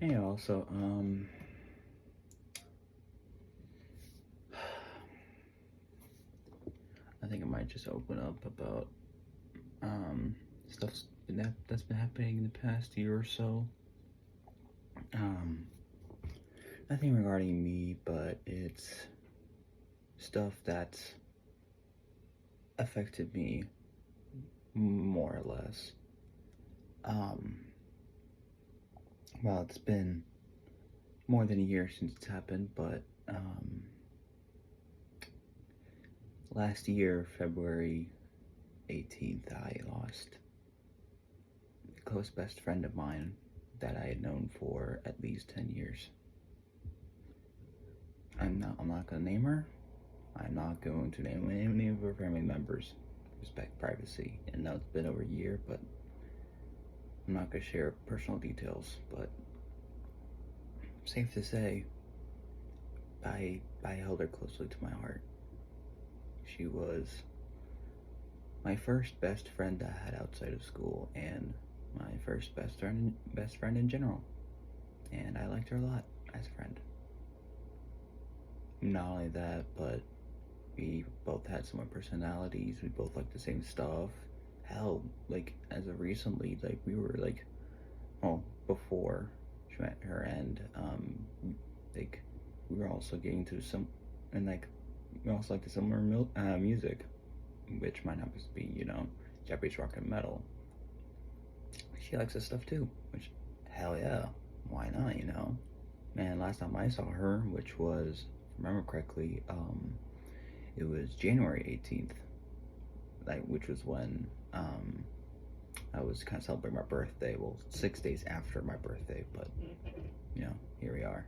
Hey, also, I think I might just open up about stuff that's been happening in the past year or so. Um, Nothing regarding me, but it's stuff that's affected me more or less. Um, well, it's been more than a year since it's happened, but last year, February 18th, I lost a close best friend of mine that I had known for at least 10 years. I'm not gonna name her. I'm not going to name any of her family members. Respect privacy. And now it's been over a year, but I'm not gonna share personal details. But safe to say, I held her closely to my heart. She was my first best friend I had outside of school, and my first best friend in general. And I liked her a lot as a friend. Not only that, but we both had similar personalities. We both liked the same stuff. Hell, like as of recently, like we were like, well, before she met her, and like we were also getting to some, and like we also like the similar music, which might not just be Japanese rock and metal. She likes this stuff too, which hell yeah, why not? Man, last time I saw her, which was, if I remember correctly, it was January 18th, like which was when I was kind of celebrating my birthday. Well, 6 days after my birthday, but here we are.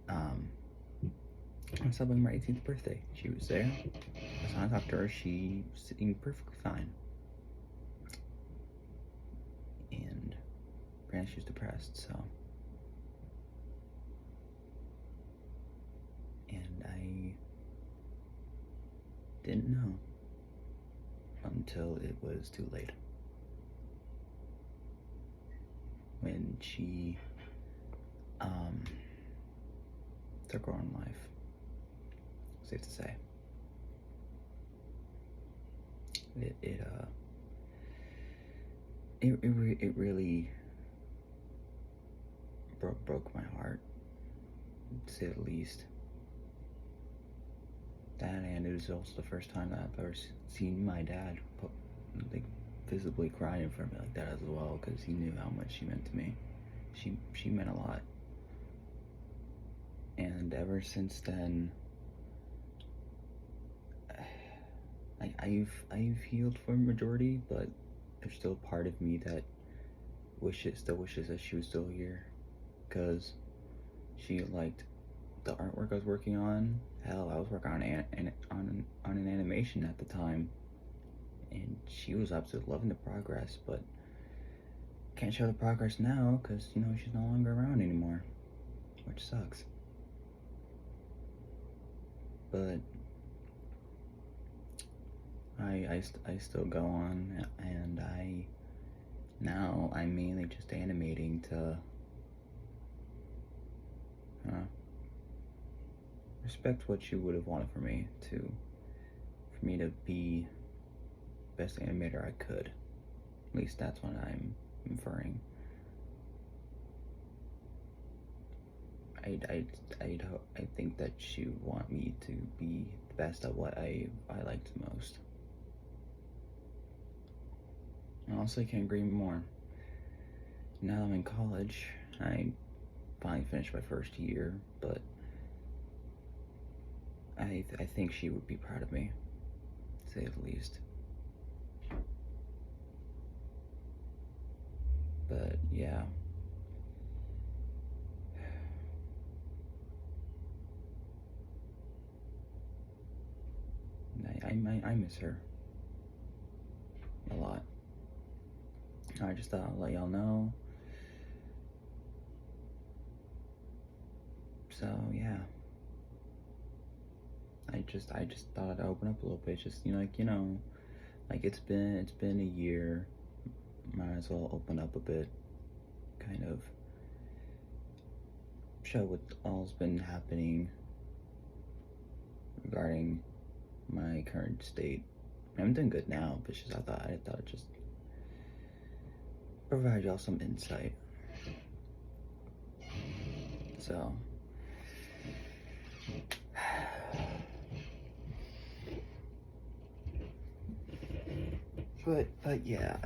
I'm celebrating my 18th birthday. She was there. Last time I talked to her, she seemed perfectly fine, and apparently she was depressed. So, and I didn't know until it was too late. When she took her own life, safe to say. It really broke my heart, to say the least. That, and it was also the first time that I've ever seen my dad like visibly cry in front of me like that as well, because he knew how much she meant to me. She meant a lot, and ever since then, I've healed for a majority, but there's still a part of me that still wishes that she was still here, because she liked the artwork I was working on. Hell, I was working on an animation at the time, and she was absolutely loving the progress, but can't show the progress now because she's no longer around anymore, which sucks. But I still go on, and I'm mainly just animating to respect what you would have wanted for me to be best animator I could. At least that's what I'm inferring. I think that she would want me to be the best at what I liked most. I also can't agree more. Now I'm in college. I finally finished my first year, but I think she would be proud of me, to say the least. But yeah. I miss her a lot. I just thought I'd let y'all know. So yeah. I just thought I'd open up a little bit. Just like it's been a year. Might as well open up a bit. Kind of show what all's been happening regarding my current state. I'm doing good now, but just I thought I'd just provide y'all some insight. So, but yeah,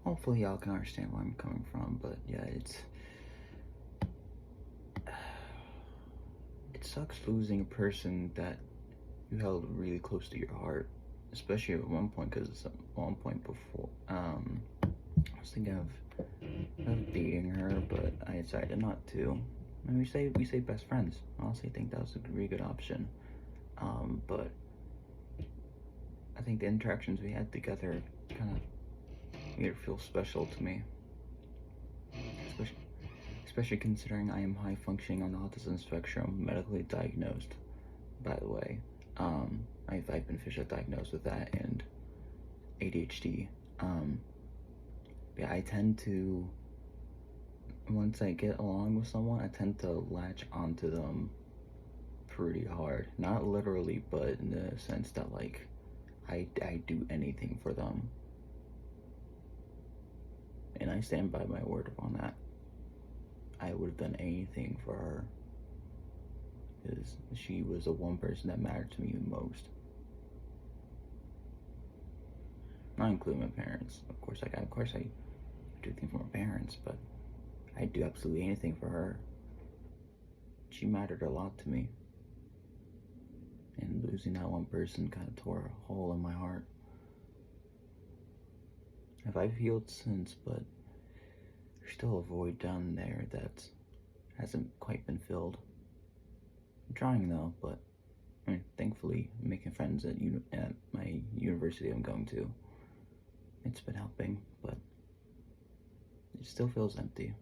hopefully y'all can understand where I'm coming from. But yeah, it sucks losing a person that you held really close to your heart, especially at one point. Because at one point before, I was thinking of dating her, but I decided not to. And we say best friends. I honestly think that was a really good option. But I think the interactions we had together kind of made her feel special to me, especially considering I am high functioning on the autism spectrum, medically diagnosed, by the way. I've been officially diagnosed with that and ADHD. Yeah, I tend to, once I get along with someone, I tend to latch onto them pretty hard. Not literally, but in the sense that, like, I do anything for them. And I stand by my word on that. I would have done anything for her. Because she was the one person that mattered to me the most. Not including my parents. Of course I do things for my parents, but I do absolutely anything for her. She mattered a lot to me. And losing that one person kind of tore a hole in my heart. I've healed since, but there's still a void down there that hasn't quite been filled. I'm trying though, but thankfully I'm making friends at my university I'm going to. It's been helping, but it still feels empty.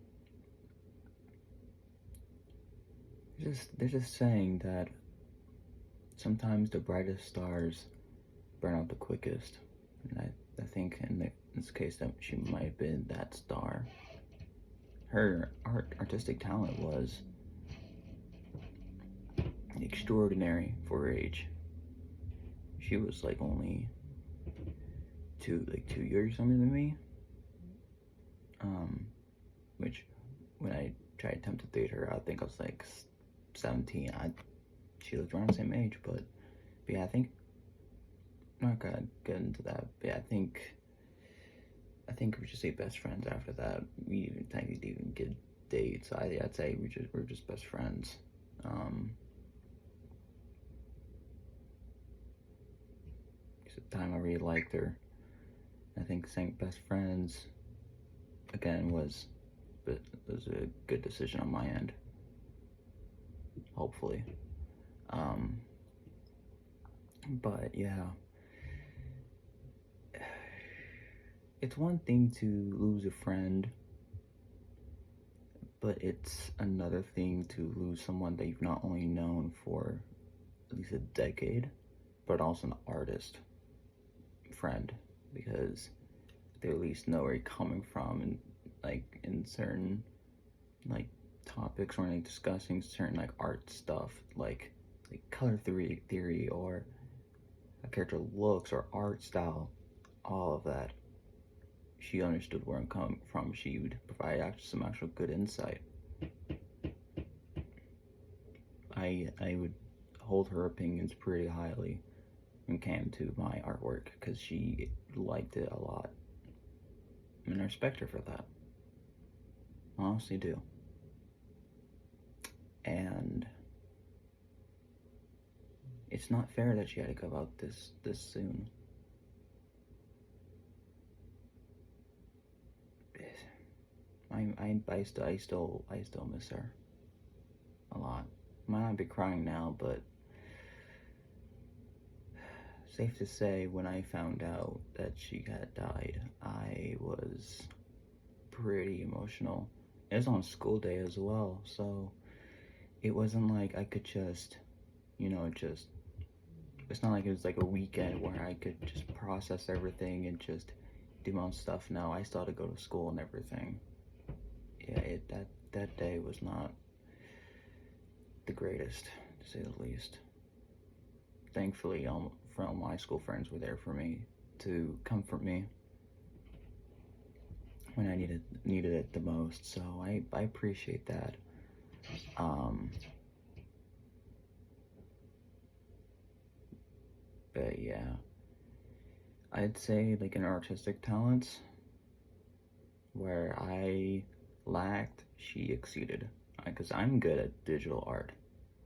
There's this saying that sometimes the brightest stars burn out the quickest, and I think in this case that she might have been that star. Her artistic talent was extraordinary for her age. She was like only 2 years younger than me. Which when I tried to attempt to date her, I think I was like 17. She looked around the same age, but yeah, I think I'm not gonna get into that. But yeah, I think we should say best friends after that. We even technically didn't get dates. I'd say we're just best friends. At the time I really liked her. I think saying best friends again was a good decision on my end. Hopefully. But yeah, it's one thing to lose a friend, but it's another thing to lose someone that you've not only known for at least a decade, but also an artist friend, because they at least know where you're coming from, and like in certain like topics or like discussing certain like art stuff, like color theory or a character looks or art style, all of that. She understood where I'm coming from. She would provide some actual good insight. I would hold her opinions pretty highly when it came to my artwork, because she liked it a lot. And I respect her for that. I honestly do. And it's not fair that she had to go out this soon. I still miss her a lot. Might not be crying now, but safe to say, when I found out that she had died, I was pretty emotional. It was on school day as well, so it wasn't like I could just, it's not like it was like a weekend where I could just process everything and just do my own stuff. No, I still had to go to school and everything. yeah, that day was not the greatest, to say the least. Thankfully, all my school friends were there for me to comfort me when I needed it the most. So I appreciate that. Um, but yeah, I'd say like in artistic talents where I lacked, she exceeded. Because I'm good at digital art.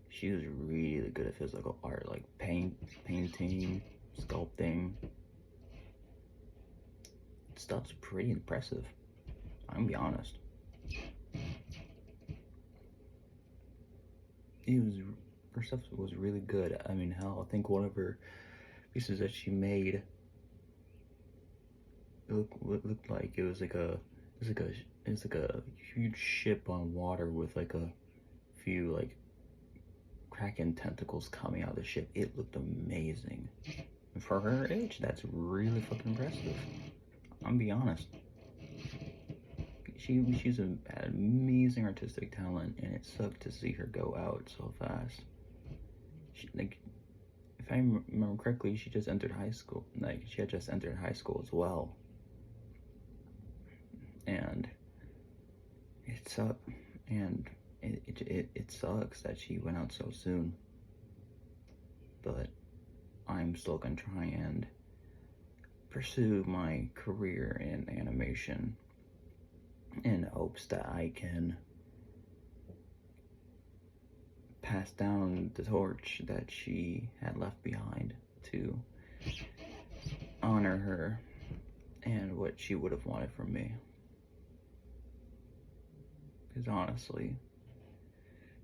She was really good at physical art, like painting, sculpting. Stuff's pretty impressive. I'm gonna be honest. It was Her stuff was really good. I mean, hell, I think one of her pieces that she made looked like it was like a huge ship on water with like a few like kraken tentacles coming out of the ship. It looked amazing. And for her age, that's really fucking impressive. I'm gonna be honest. She's an amazing artistic talent, and it sucked to see her go out so fast. Like, if I remember correctly, she just entered high school. Like, she had just entered high school as well, and it sucked. And it sucks that she went out so soon. But I'm still gonna try and pursue my career in animation in hopes that I can pass down the torch that she had left behind to honor her and what she would have wanted from me. Because honestly,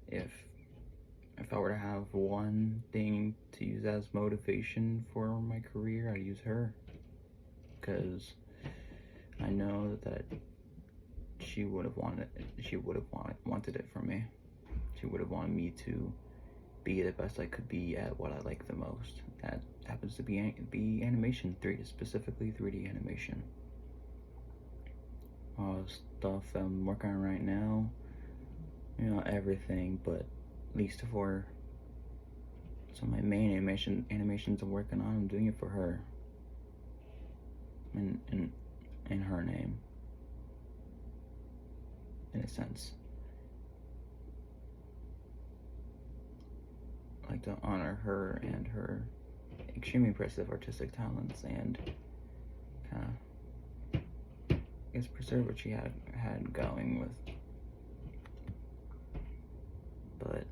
if I were to have one thing to use as motivation for my career, I'd use her. Because I know that she would have wanted it from me. She would have wanted me to be the best I could be at what I like the most. That happens to be animation, specifically 3D animation. Stuff that I'm working on right now, everything, but at least for some of my main animations I'm working on, I'm doing it for her. In her name, in a sense. I like to honor her and her extremely impressive artistic talents and kind of, I guess, preserve what she had going with. But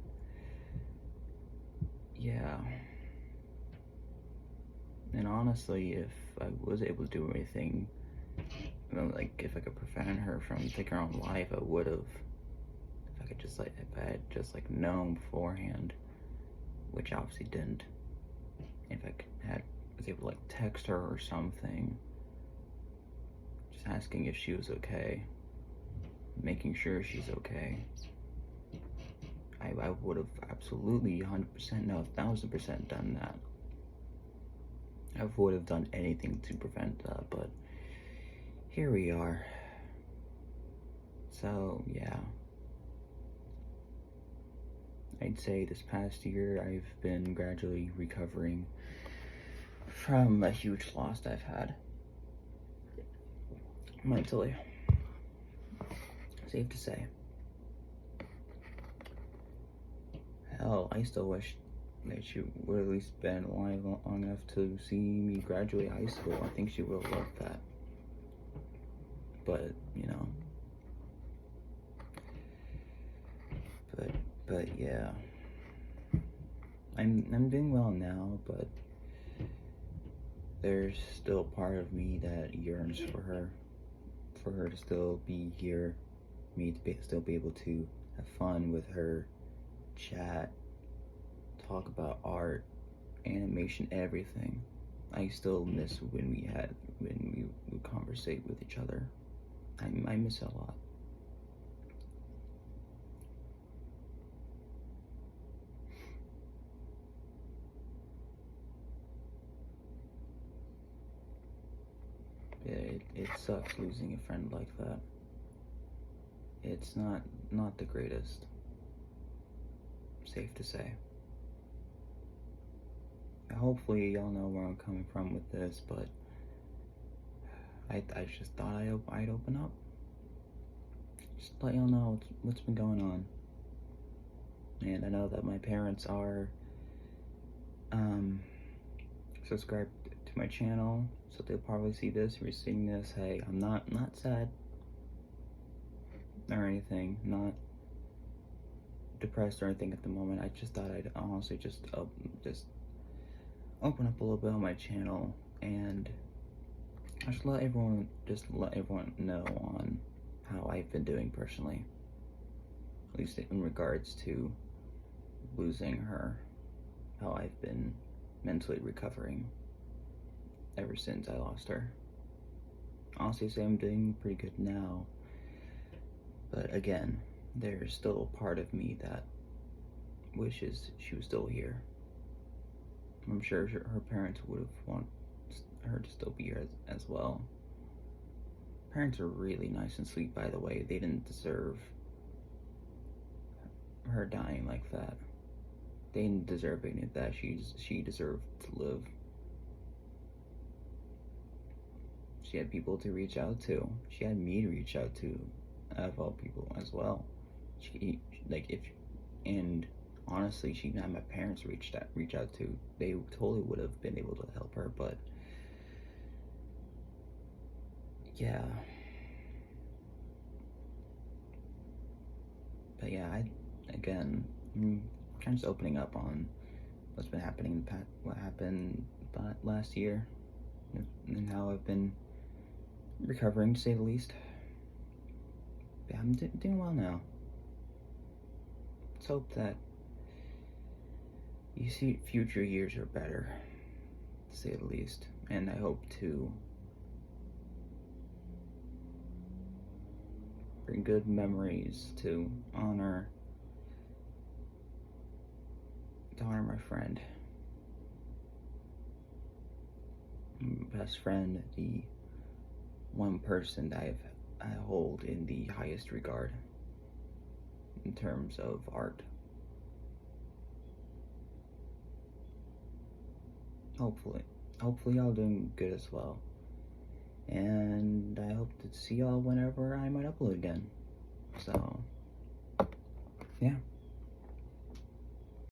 yeah, and honestly, if I was able to do anything, like if I could prevent her from taking her own life, I would have. If I had just like known beforehand, which I obviously didn't. If I was able to like text her or something, just asking if she was okay, making sure she's okay, I would have absolutely 100%, no, 1000% done that. I would have done anything to prevent that, but here we are. So yeah, I'd say this past year I've been gradually recovering from a huge loss I've had mentally. Safe to say. Hell, I still wish that she would at least been alive long enough to see me graduate high school. I think she would have loved that. But, but yeah. I'm doing well now, but there's still part of me that yearns for her to still be here, me to still be able to have fun with her, chat, talk about art, animation, everything. I still miss when we would conversate with each other. I miss it a lot. Yeah, it sucks losing a friend like that. it's not the greatest. Safe to say. Hopefully, y'all know where I'm coming from with this, but I just thought I'd open up. Just let y'all know what's been going on. And I know that my parents are subscribed to my channel, so they'll probably see this. If you're seeing this, hey, I'm not sad or anything, not depressed or anything at the moment. I just thought I'd honestly just open up a little bit on my channel and just let everyone know on how I've been doing personally, at least in regards to losing her, how I've been mentally recovering ever since I lost her. Honestly, say I'm doing pretty good now, but again, there's still a part of me that wishes she was still here. I'm sure her parents would have wanted her to still be here as well. Parents are really nice and sweet, by the way. They didn't deserve her dying like that. They didn't deserve any of that. She deserved to live. She had people to reach out to. She had me to reach out to, of all people as well. And honestly, she didn't have my parents reach out to. They totally would have been able to help her, but yeah. But yeah, I'm kind of just opening up on what's been happening in the past, what happened last year, and how I've been recovering, to say the least. Yeah, I'm doing well now. Let's hope that you see future years are better, to say the least. And I hope to bring good memories to honor my friend, my best friend, the one person that I hold in the highest regard in terms of art. Hopefully y'all doing good as well. And I hope to see y'all whenever I might upload again. So, yeah.